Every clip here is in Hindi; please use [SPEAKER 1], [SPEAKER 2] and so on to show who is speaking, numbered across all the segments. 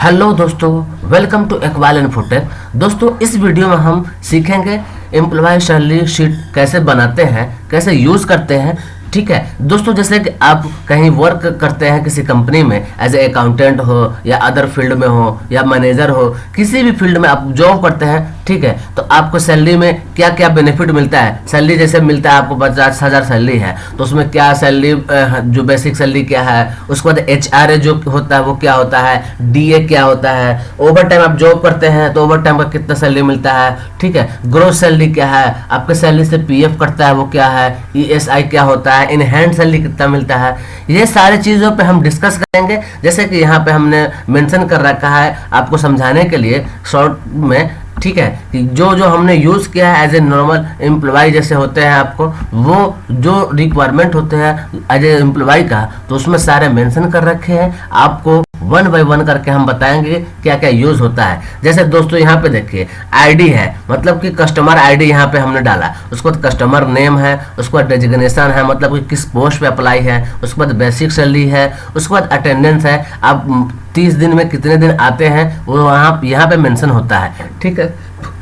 [SPEAKER 1] हेलो दोस्तों, वेलकम टू इकबाल इन्फोटेक। दोस्तों, इस वीडियो में हम सीखेंगे एम्प्लॉय सैलरी शीट कैसे बनाते हैं, कैसे यूज़ करते हैं। ठीक है दोस्तों, जैसे कि आप कहीं वर्क करते हैं किसी कंपनी में एज ए अकाउंटेंट हो या अदर फील्ड में हो या मैनेजर हो, किसी भी फील्ड में आप जॉब करते हैं, ठीक है, तो आपको सैलरी में क्या क्या बेनिफिट मिलता है। सैलरी जैसे मिलता है आपको 50,000 सैलरी है, तो उसमें क्या सैलरी, जो बेसिक सैलरी क्या है, उसके बाद HRA जो होता है वो क्या होता है, DA क्या होता है, ओवर टाइम आप जॉब करते हैं तो ओवर टाइम का कितना सैलरी मिलता है, ठीक है, ग्रोस सैलरी क्या है, आपके सैलरी से PF कटता है वो क्या है, ESI क्या होता है, इन हैंड सैलरी कितना मिलता है। ये सारी चीज़ों पे हम डिस्कस करेंगे। जैसे कि यहाँ पे हमने मेंशन कर रखा है आपको समझाने के लिए शॉर्ट में, ठीक है, कि जो जो हमने यूज़ किया है एज ए नॉर्मल एम्प्लॉय जैसे होते हैं, आपको वो जो रिक्वायरमेंट होते हैं एज ए एम्प्लॉय का, तो उसमें सारे मेंशन कर रखे हैं। आपको वन बाय वन करके हम बताएंगे क्या क्या यूज़ होता है। जैसे दोस्तों यहाँ पे देखिए ID है, मतलब कि कस्टमर ID यहाँ पे हमने डाला, उसके बाद कस्टमर नेम है, उसके बाद डेजिग्नेशन है, मतलब कि किस पोस्ट पे अप्लाई है, उसके बाद बेसिक सैलरी है, उसके बाद अटेंडेंस है, आप 30 दिन में कितने दिन आते हैं वो वहाँ यहाँ पे मेंशन होता है, ठीक है।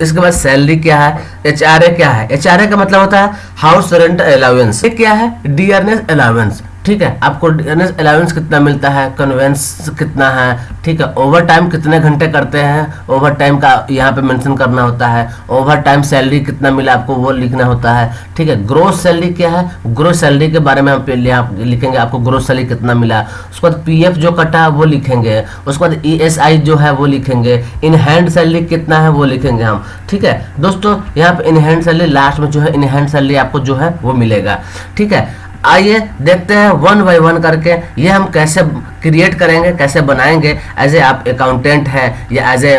[SPEAKER 1] इसके बाद सैलरी क्या है, HRA क्या है, HRA का मतलब होता है हाउस रेंट अलाउंस, ये क्या है, डियरनेस अलाउंस, ठीक है, आपको डियरनेस अलाउंस कितना मिलता है, कन्वेंस कितना है, ठीक है, ओवर टाइम कितने घंटे करते हैं, ओवर टाइम का यहाँ पे मेंशन करना होता है, ओवर टाइम सैलरी कितना मिला आपको वो लिखना होता है, ठीक है। ग्रोस सैलरी क्या है, ग्रोस सैलरी के बारे में हम पहले आप लिखेंगे आपको ग्रोस सैलरी कितना मिला, उसके बाद PF जो कटा वो लिखेंगे, उसके बाद ESI जो है वो लिखेंगे, इन हैंड सैलरी कितना है वो लिखेंगे हम, ठीक है। दोस्तों यहाँ पे इन हैंड सैलरी लास्ट में जो है इन हैंड सैलरी आपको जो है वो मिलेगा, ठीक है। आइए देखते हैं वन बाय वन करके ये हम कैसे क्रिएट करेंगे, कैसे बनाएंगे। एज ए आप अकाउंटेंट है या एज ए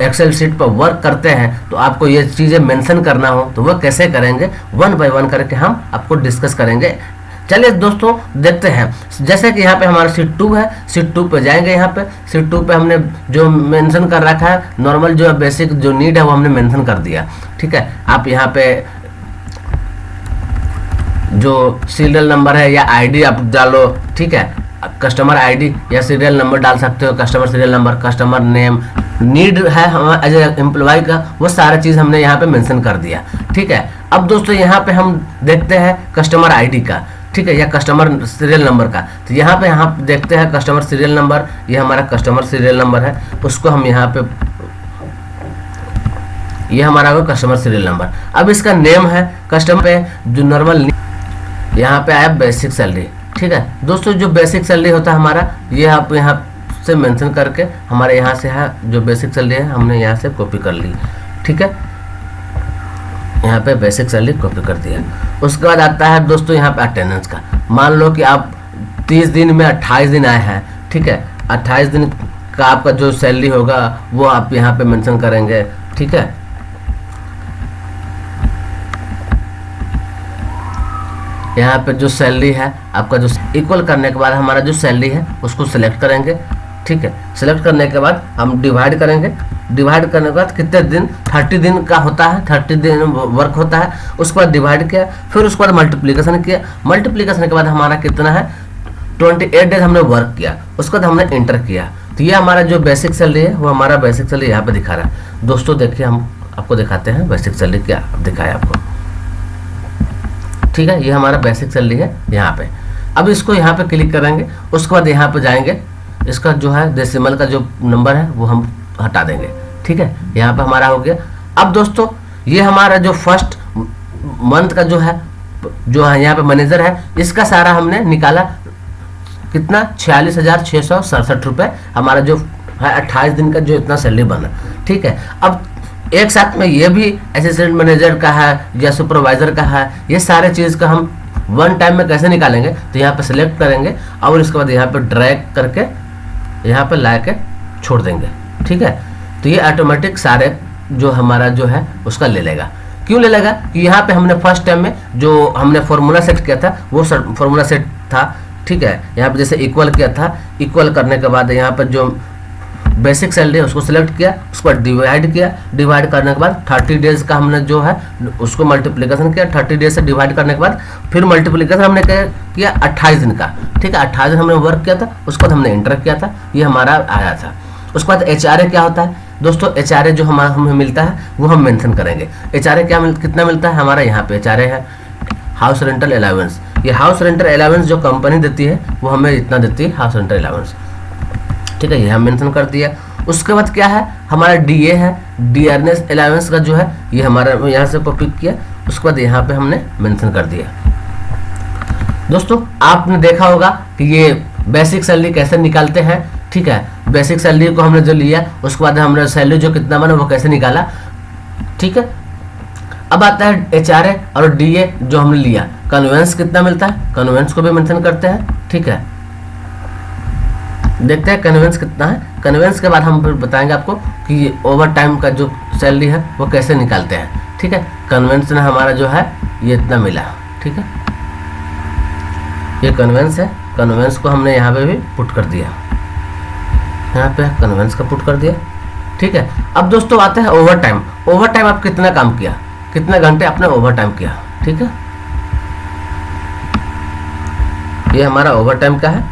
[SPEAKER 1] एक्सेल शीट पर वर्क करते हैं तो आपको ये चीज़ें मेंशन करना हो तो वह कैसे करेंगे, वन बाय वन करके हम आपको डिस्कस करेंगे। चलिए दोस्तों देखते हैं। जैसे कि यहाँ पे हमारा शीट 2 है, शीट 2 पे जाएंगे। यहाँ पे शीट 2 पे हमने जो मेंशन कर रखा है नॉर्मल जो बेसिक जो नीड है वो हमने मेंशन कर दिया, ठीक है। आप यहाँ पे जो सीरियल नंबर है या ID आप डालो, ठीक है, कस्टमर ID या सीरियल नंबर डाल सकते हो, customer serial number, customer name, need है हमारा एज ए एम्प्लॉय का, वो सारा चीज़ हमने यहाँ पे मेंशन कर दिया, ठीक है। अब दोस्तों यहाँ पे हम देखते हैं कस्टमर ID का, ठीक है, या कस्टमर सीरियल नंबर का। तो यहाँ पे हम देखते हैं कस्टमर सीरियल नंबर, ये हमारा कस्टमर सीरियल नंबर है, उसको हम यहाँ पे, ये हमारा होगा कस्टमर सीरियल नंबर। अब इसका नेम है कस्टमर पे जो नॉर्मल, यहाँ पे आया बेसिक सैलरी, ठीक है। दोस्तों जो बेसिक सैलरी होता है हमारा, ये आप यहाँ से मेंशन करके हमारे यहाँ से है जो बेसिक सैलरी है हमने यहाँ से कॉपी कर ली, ठीक है, यहाँ पे बेसिक सैलरी कॉपी कर दिया। उसके बाद आता है दोस्तों यहाँ पे अटेंडेंस का। मान लो कि आप 30 दिन में 28 दिन आए हैं, ठीक है, 28 दिन का आपका जो सैलरी होगा वो आप यहाँ पे मेंशन करेंगे, ठीक है। यहाँ पे जो सैलरी है आपका जो इक्वल करने के बाद हमारा जो सैलरी है उसको सिलेक्ट करेंगे, ठीक है। सिलेक्ट करने के बाद हम डिवाइड करेंगे, डिवाइड करने के बाद कितने दिन, 30 दिन का होता है, 30 दिन वर्क होता है। उसके बाद डिवाइड किया, फिर उसके बाद मल्टीप्लिकेशन किया, मल्टीप्लिकेशन के बाद हमारा कितना है 28 डेज हमने वर्क किया, उसके बाद हमने इंटर किया। तो ये हमारा जो बेसिक सैलरी है वो हमारा बेसिक सैलरी यहाँ पे दिखा रहा है। दोस्तों देखिए हम आपको दिखाते हैं बेसिक सैलरी क्या दिखाया आपको, ठीक है, ये हमारा बेसिक सैलरी है यहाँ पे। अब इसको यहाँ पे क्लिक करेंगे, उसके बाद यहाँ पे जाएंगे, इसका जो है डेसिमल का जो नंबर है वो हम हटा देंगे, ठीक है, यहाँ पे हमारा हो गया। अब दोस्तों ये हमारा जो फर्स्ट मंथ का जो है यहाँ पे मैनेजर है, इसका सारा हमने निकाला कितना, 46,667 रुपये हमारा जो है 28 दिन का जो इतना सैलरी बना, ठीक है। अब एक साथ में ये भी असिस्टेंट मैनेजर का है या सुपरवाइजर का है, ये सारे चीज़ का हम वन टाइम में कैसे निकालेंगे, तो यहाँ पे सिलेक्ट करेंगे और इसके बाद यहाँ पे ड्रैग करके यहाँ पे ला के छोड़ देंगे, ठीक है। तो ये ऑटोमेटिक सारे जो हमारा जो है उसका ले लेगा। क्यों ले लेगा कि यहाँ पे हमने फर्स्ट टाइम में जो हमने फॉर्मूला सेट किया था वो फॉर्मूला सेट था, ठीक है। यहाँ पे जैसे इक्वल किया था, इक्वल करने के बाद यहाँ पर जो बेसिक सैलरी है उसको सिलेक्ट किया, उसको डिवाइड किया, डिवाइड करने के बाद 30 डेज का हमने जो है उसको मल्टीप्लिकेशन किया, 30 डेज से डिवाइड करने के बाद फिर मल्टीप्लिकेशन हमने किया 28 दिन का, ठीक है। 28 दिन हमने वर्क किया था, उसको हमने इंटर किया था, ये हमारा आया था। उसके बाद HRA क्या होता है दोस्तों, HRA जो हमें मिलता है वो हम मेंशन करेंगे। HRA कितना मिलता है हमारा, यहाँ पे HRA है हाउस रेंटल अलाउंस। ये हाउस रेंटल अलाउंस जो कंपनी देती है वो हमें इतना देती है हाउस रेंटल अलाउंस, ठीक है, ये हम मेंशन कर दिया। उसके बाद क्या है हमारा DA है, डियरनेस अलाउंस का जो है ये हमारा यहाँ से पिक किया, उसके बाद यहाँ पे हमने मेंशन कर दिया। दोस्तों आपने देखा होगा कि ये बेसिक सैलरी कैसे निकालते हैं, ठीक है, बेसिक सैलरी को हमने जो लिया उसके बाद हमने सैलरी जो कितना बना वो कैसे निकाला, ठीक है। अब आता है HRA और DA जो हमने लिया, कन्वेंस कितना मिलता है, कन्वेंस को भी मेंशन करते हैं, ठीक है। देखते हैं कन्वेंस कितना है। कन्वेंस के बाद हम फिर बताएंगे आपको कि ये ओवर टाइम का जो सैलरी है वो कैसे निकालते हैं, ठीक है। कन्वेंस ने हमारा जो है ये इतना मिला, ठीक है, ये कन्वेंस है। कन्वेंस को हमने यहाँ पे भी पुट कर दिया, यहाँ पे कन्वेंस का पुट कर दिया, ठीक है। अब दोस्तों आते हैं ओवर टाइम। ओवर टाइम आप कितना काम किया, कितने घंटे आपने ओवर टाइम किया, ठीक है, ये हमारा ओवर टाइम का है,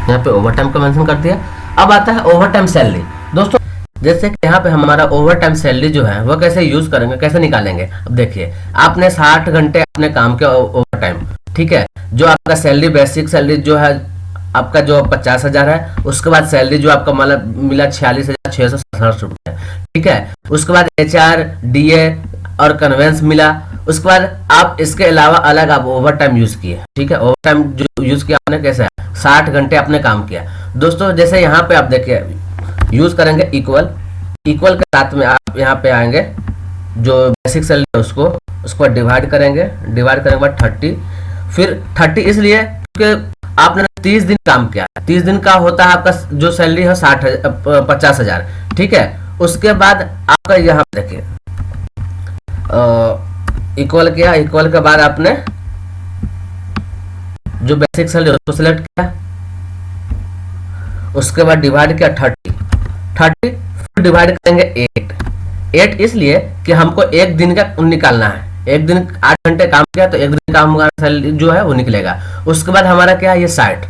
[SPEAKER 1] यहाँ पे ओवर टाइम का मेंशन कर दिया। अब आता है ओवर टाइम सैलरी। दोस्तों जैसे कि यहाँ पे हमारा ओवर टाइम सैलरी जो है वो कैसे यूज करेंगे, कैसे निकालेंगे। अब देखिए आपने 60 घंटे अपने काम के ओवर टाइम, ठीक है, जो आपका सैलरी बेसिक सैलरी जो है आपका जो 50,000 है, उसके बाद सैलरी जो आपका मिला 46,667 रुपये, ठीक है। उसके बाद HR DA और कन्वेंस मिला, उसके बाद आप इसके अलावा अलग आप ओवर टाइम यूज किए, ठीक है। ओवर टाइम जो यूज किया आपने कैसे, 60 घंटे आपने काम किया। दोस्तों जैसे यहाँ पे आप देखिए यूज करेंगे इक्वल के साथ में आप यहाँ पे आएंगे, जो बेसिक सैलरी है उसको डिवाइड करेंगे, डिवाइड करने के बाद 30, फिर 30 इसलिए क्योंकि आपने 30 दिन काम किया, 30 दिन का होता है आपका जो सैलरी है 50,000, ठीक है। उसके बाद आपका यहाँ पे देखिए इक्वल किया, इक्वल के बाद आपने जो बेसिक सैलरी उसको सिलेक्ट किया, उसके बाद डिवाइड किया 30 फिर डिवाइड करेंगे 8 इसलिए कि हमको एक दिन का निकालना है। एक दिन 8 घंटे काम किया तो एक दिन का हमारा सैलरी जो है वो निकलेगा। उसके बाद हमारा क्या है ये 60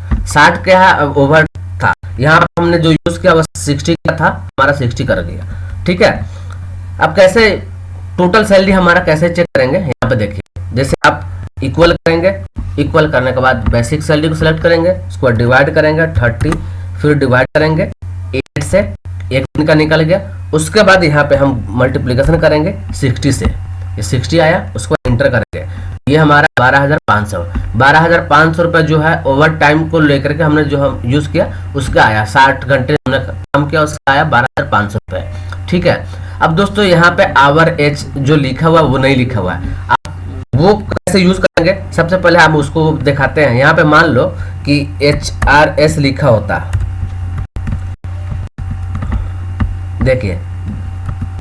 [SPEAKER 1] क्या है ओवर था, यहाँ पर हमने जो यूज किया वो 60 का था, हमारा 60 कर दिया, ठीक है। अब कैसे टोटल सैलरी हमारा कैसे चेक करेंगे, यहाँ पे देखिए जैसे आप इक्वल करेंगे, इक्वल करने के बाद बेसिक सैलरी को सिलेक्ट करेंगे, उसको डिवाइड करेंगे 30, फिर डिवाइड करेंगे 8 से, एक दिन का निकल गया। उसके बाद यहाँ पे हम मल्टीप्लिकेशन करेंगे 60 से, ये 60 आया, उसको एंटर करेंगे, ये हमारा 12,500 रुपये जो है ओवर टाइम को लेकर के हमने जो हम यूज किया उसका आया, 60 घंटे हमने काम किया उसका आया 12,500 रुपये, ठीक है। अब दोस्तों यहाँ पे आवर एज जो लिखा हुआ वो नहीं लिखा हुआ है, आप वो कैसे यूज करेंगे, सबसे पहले हम उसको दिखाते हैं। यहाँ पे मान लो कि HRS लिखा होता, देखिए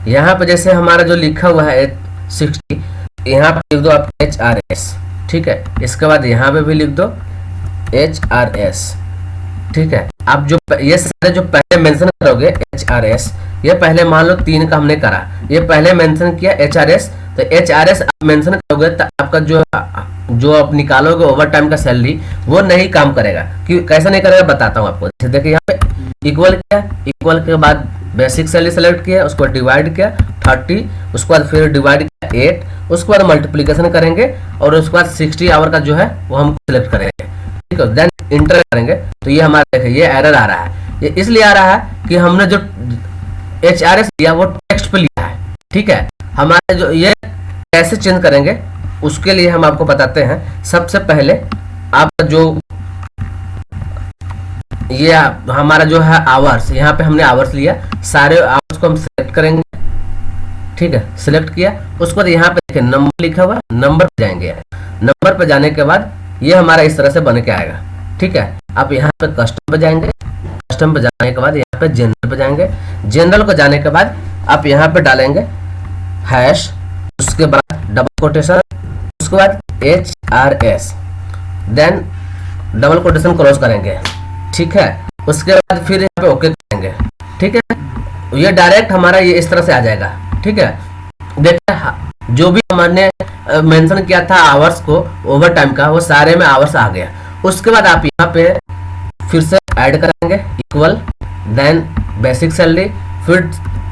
[SPEAKER 1] यहाँ पे जैसे हमारा जो लिखा हुआ है 60, यहाँ पे लिख दो आप HRS, ठीक है। इसके बाद यहाँ पे भी लिख दो HRS, ठीक है। आप जो ये सारे जो पहले मेंशन करोगे HRS, ये पहले मान लो 3 का हमने करा, ये पहले मेंशन किया HRS, तो HRS आप मेंशन करोगे तो आपका जो आप निकालोगे ओवर टाइम का सैलरी वो नहीं काम करेगा। कि कैसा नहीं करेगा बताता हूँ आपको। देखिए यहाँ पे इक्वल किया, इक्वल के बाद बेसिक सैलरी सेलेक्ट किया, उसको डिवाइड किया 30, उसके बाद फिर डिवाइड किया 8, उसके बाद मल्टीप्लिकेशन करेंगे और उसके बाद 60 आवर का जो है वो हम सिलेक्ट करेंगे, ठीक है। देन इंटर करेंगे तो ये हमारा देखिए ये एरर आ रहा है, ये इसलिए आ रहा है कि हमने जो HRS लिया वो टेक्स्ट पे लिया है, ठीक है। हमारे जो ये कैसे चेंज करेंगे उसके लिए हम आपको बताते हैं। सबसे पहले आपका जो ये हमारा जो है आवर्स, यहाँ पे हमने आवर्स लिया, सारे आवर्स को हम सिलेक्ट करेंगे, ठीक है। सिलेक्ट किया, उसके बाद यहाँ पे देखिए नंबर लिखा हुआ, नंबर पे जाएंगे, नंबर पे जाने के बाद ये हमारा इस तरह से बन के आएगा, ठीक है। आप यहाँ पे कस्टम पे जाएंगे, कस्टम पे जाने के बाद यहाँ पे जनरल पे जाएंगे, जनरल को जाने के बाद आप यहाँ पे डालेंगे हैश, उसके बाद डबल कोटेशन, उसके बाद HRS, then double quotation close करेंगे, ठीक है। उसके बाद फिर यहाँ पे ओके करेंगे, ठीक है। ये डायरेक्ट हमारा ये इस तरह से आ जाएगा, ठीक है। देखिए जो भी हमने मेंशन किया था आवर्स को ओवर टाइम का वो सारे में आवर्स आ गया। उसके बाद आप यहाँ पे फिर से ऐड करेंगे इक्वल, देन बेसिक सैलरी, फिर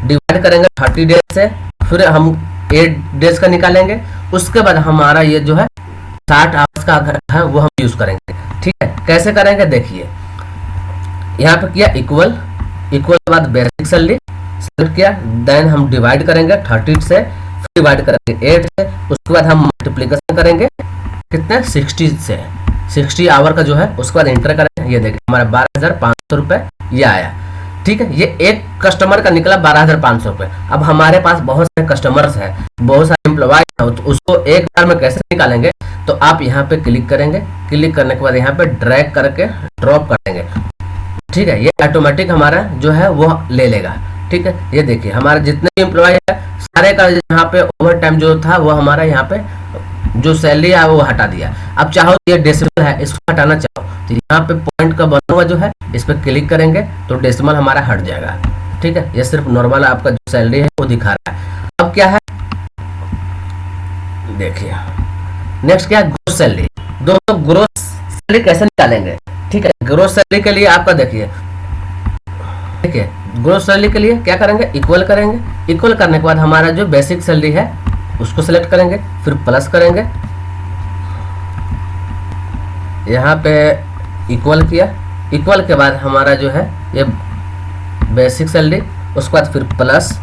[SPEAKER 1] डिवाइड करेंगे 30 डेज से, फिर हम 8 डेज का निकालेंगे। उसके बाद हमारा ये जो है 60 आवर्स का है वो हम यूज करेंगे। ठीक है, कैसे करेंगे देखिए, यहाँ पे किया इक्वल, इक्वल के बाद बेसिक सैलरी सेलेक्ट किया, देन हम डिवाइड करेंगे 30 से, फिर डिवाइड करेंगे 8 से, उसके बाद हम मल्टीप्लिकेशन करेंगे कितने 60 से, 60 आवर का जो है, उसके बाद इंटर करेंगे। ये देखिए हमारा 12,500 रुपये ये आया। ठीक है, ये एक कस्टमर का निकला 12,500 रुपये। अब हमारे पास बहुत सारे कस्टमर्स हैं, बहुत सारे एम्प्लॉय हैं, तो उसको एक बार में कैसे निकालेंगे, तो आप यहाँ पे क्लिक करेंगे, क्लिक करने के बाद यहाँ पे ड्रैग करके ड्रॉप कर देंगे। ठीक है, ये ऑटोमेटिक हमारा जो है वो ले लेगा। ठीक है, ये देखिए हमारे जितने भी एम्प्लॉय है सारे का यहाँ पे ओवर टाइम जो था वो हमारा यहाँ पे जो सैलरी है वो हटा दिया। अब चाहो तो ये डेसिमल है, इसको हटाना चाहो तो यहाँ पे पॉइंट का बना हुआ जो है इस पर क्लिक करेंगे तो डेसिमल हमारा हट जाएगा। ठीक है, ये सिर्फ नॉर्मल आपका जो सैलरी है वो दिखा रहा है। अब क्या है देखिए, नेक्स्ट क्या है, ग्रोस सैलरी। दोस्तों ग्रोस सैलरी कैसे निकालेंगे? ठीक है, ग्रोस सैलरी के लिए आपका देखिए, ग्रोस सैलरी के लिए क्या करेंगे, इक्वल करेंगे, इक्वल करने के बाद हमारा जो बेसिक सैलरी है उसको सेलेक्ट करेंगे, फिर प्लस करेंगे, यहाँ पे इक्वल किया, इक्वल के बाद हमारा जो है ये बेसिक सैलरी, उसके बाद फिर प्लस,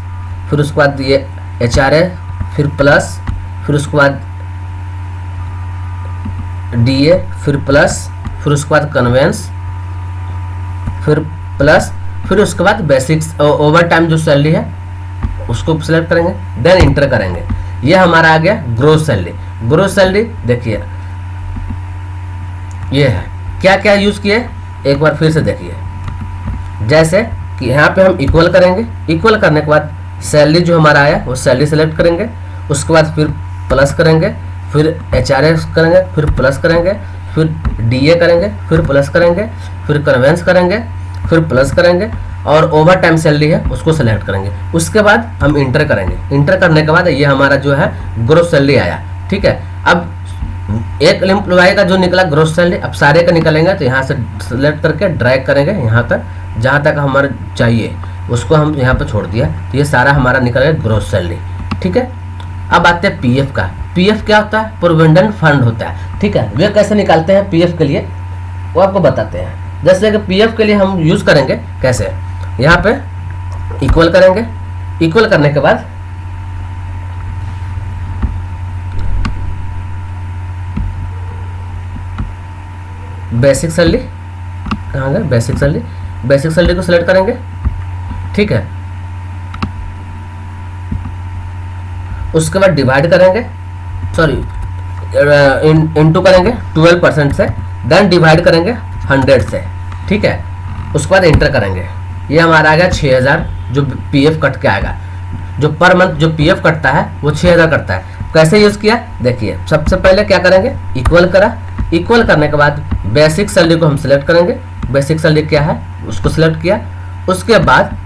[SPEAKER 1] फिर उसके बाद ये HRA, फिर प्लस, फिर उसके बाद DA, फिर प्लस, फिर उसके बाद कन्वेंस, फिर प्लस, फिर उसके बाद बेसिक्स ओवर टाइम जो सैलरी है उसको सिलेक्ट करेंगे, देन इंटर करेंगे। ये हमारा आ गया ग्रोस सैलरी। ग्रोस सैलरी देखिए ये है, क्या क्या यूज किए एक बार फिर से देखिए, जैसे कि यहाँ पे हम इक्वल करेंगे, इक्वल करने के बाद सैलरी जो हमारा आया वो सैलरी सेलेक्ट करेंगे, उसके बाद फिर प्लस करेंगे, फिर HRA करेंगे, फिर प्लस करेंगे, फिर DA करेंगे, फिर प्लस करेंगे, फिर कन्वेंस करेंगे, फिर प्लस करेंगे और ओवर टाइम सैलरी है उसको सेलेक्ट करेंगे। उसके बाद हम इंटर करेंगे, इंटर करने के बाद ये हमारा जो है ग्रोस सैलरी आया। ठीक है, अब एक एम्प्लॉय का जो निकला ग्रोस सैलरी, अब सारे का निकलेंगे तो यहाँ से सेलेक्ट करके ड्रैग करेंगे यहाँ तक, जहाँ तक हमारे चाहिए उसको हम यहाँ पे छोड़ दिया, तो ये सारा हमारा निकल गया ग्रोस सैलरी। ठीक है, अब आते हैं PF का। PF क्या होता है, प्रोविडेंट फंड होता है। ठीक है, वे कैसे निकालते हैं PF के लिए वो आपको बताते हैं। जैसे कि PF के लिए हम यूज करेंगे कैसे, यहाँ पे इक्वल करेंगे, इक्वल करने के बाद बेसिक सैलरी, कहाँ गए बेसिक सैलरी, बेसिक सैलरी को सिलेक्ट करेंगे। ठीक है, उसके बाद डिवाइड करेंगे, सॉरी इनटू करेंगे 12% से, देन डिवाइड करेंगे 100 से। ठीक है, उसके बाद इंटर करेंगे, ये हमारा आ गया 6,000 जो PF कट के आएगा। जो पर मंथ जो PF कटता है वो 6,000 कटता है। कैसे यूज किया देखिए, सबसे पहले क्या करेंगे, इक्वल करा, इक्वल करने के बाद बेसिक सैलरी को हम सिलेक्ट करेंगे, बेसिक सैलरी क्या है उसको सिलेक्ट किया, उसके बाद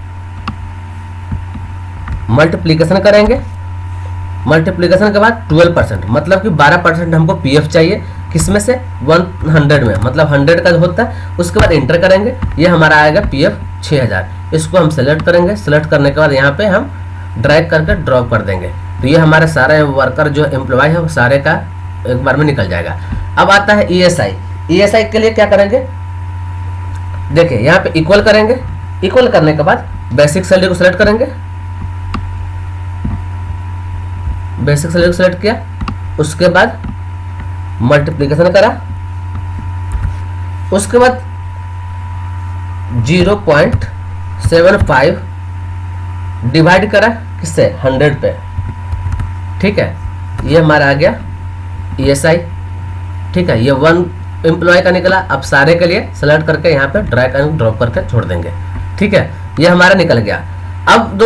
[SPEAKER 1] मल्टीप्लिकेशन करेंगे, मल्टीप्लिकेशन के बाद 12%, मतलब कि 12% हमको PF चाहिए, किसमें से 100 में, मतलब 100 का होता है। उसके बाद इंटर करेंगे, ये हमारा आएगा PF 6,000, इसको हम सेलेक्ट करेंगे, सेलेक्ट करने के बाद यहाँ पे हम ड्रैग करके ड्रॉप कर देंगे, तो ये हमारे सारे वर्कर जो एम्प्लॉय है वो सारे का एक बार में निकल जाएगा। अब आता है ESI। ESI के लिए क्या करेंगे देखिए, यहाँ पे इक्वल करेंगे, इक्वल करने के बाद बेसिक सैलरी को सिलेक्ट करेंगे, बेसिक सैलरी को सिलेक्ट किया, उसके बाद मल्टीप्लिकेशन करा, उसके बाद 0.75 डिवाइड करा किससे 100 पे। ठीक है, ये हमारा आ गया ESI। ठीक है, ये 1 एम्प्लॉय का निकला। अब सारे के लिए सेलेक्ट करके यहाँ पे ड्रैग एंड ड्रॉप करके छोड़ देंगे। ठीक है, ये हमारा निकल गया। अब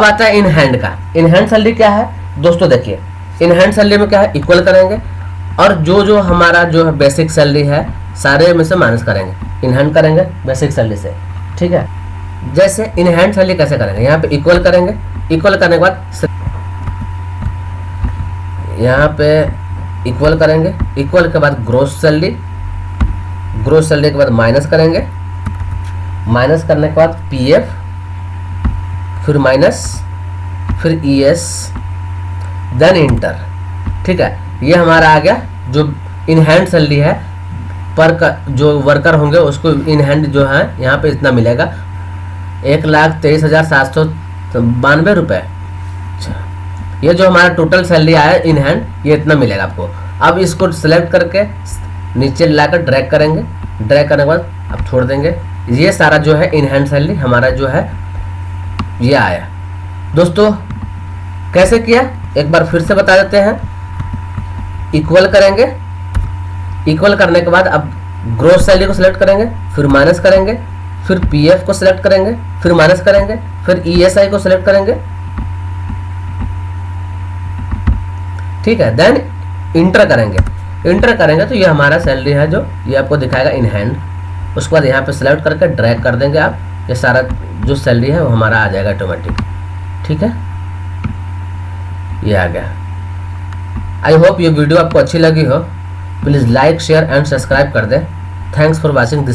[SPEAKER 1] आता है इन हैंड का। इन हैंड सैलरी क्या है दोस्तों देखिए, इन हैंड सैलरी में क्या है, इक्वल करेंगे और जो हमारा जो है बेसिक सैलरी है सारे में से माइनस करेंगे, इन हैंड करेंगे बेसिक सैलरी से। ठीक है, जैसे इन हैंड सैलरी कैसे करेंगे, यहाँ पे इक्वल करेंगे, इक्वल करने के बाद यहाँ पे इक्वल करेंगे, इक्वल के बाद ग्रोस सैलरी, ग्रोस सैलरी के बाद माइनस करेंगे, माइनस करने के बाद पीएफ, फिर माइनस, फिर ईएस, देन इंटर। ठीक है, ये हमारा आ गया जो इन हैंड सैलरी है पर जो वर्कर होंगे उसको इन हैंड जो है यहाँ पे इतना मिलेगा 1,23,792 रुपये। अच्छा, ये जो हमारा टोटल सैलरी आया इन हैंड ये इतना मिलेगा आपको। अब इसको सेलेक्ट करके नीचे लाकर ड्रैग करेंगे, ड्रैग करने के बाद अब छोड़ देंगे। ये सारा जो है इन हैंड सैलरी हमारा जो है ये आया। दोस्तों कैसे किया एक बार फिर से बता देते हैं। इक्वल करेंगे, इक्वल करने के बाद अब ग्रोस सैलरी को सिलेक्ट करेंगे, फिर माइनस करेंगे, फिर पीएफ को सिलेक्ट करेंगे, फिर माइनस करेंगे, फिर ईएसआई को सिलेक्ट करेंगे। ठीक है, देन इंटर करेंगे। इंटर करेंगे तो ये हमारा सैलरी है जो ये आपको दिखाएगा इन हैंड। उसके बाद यहाँ पे सिलेक्ट करके ड्रैग कर देंगे आप, ये सारा जो सैलरी है वो हमारा आ जाएगा ऑटोमेटिक। ठीक है, ये आ गया। आई होप ये वीडियो आपको अच्छी लगी हो। Please like, share and subscribe कर दें। Thanks for watching this.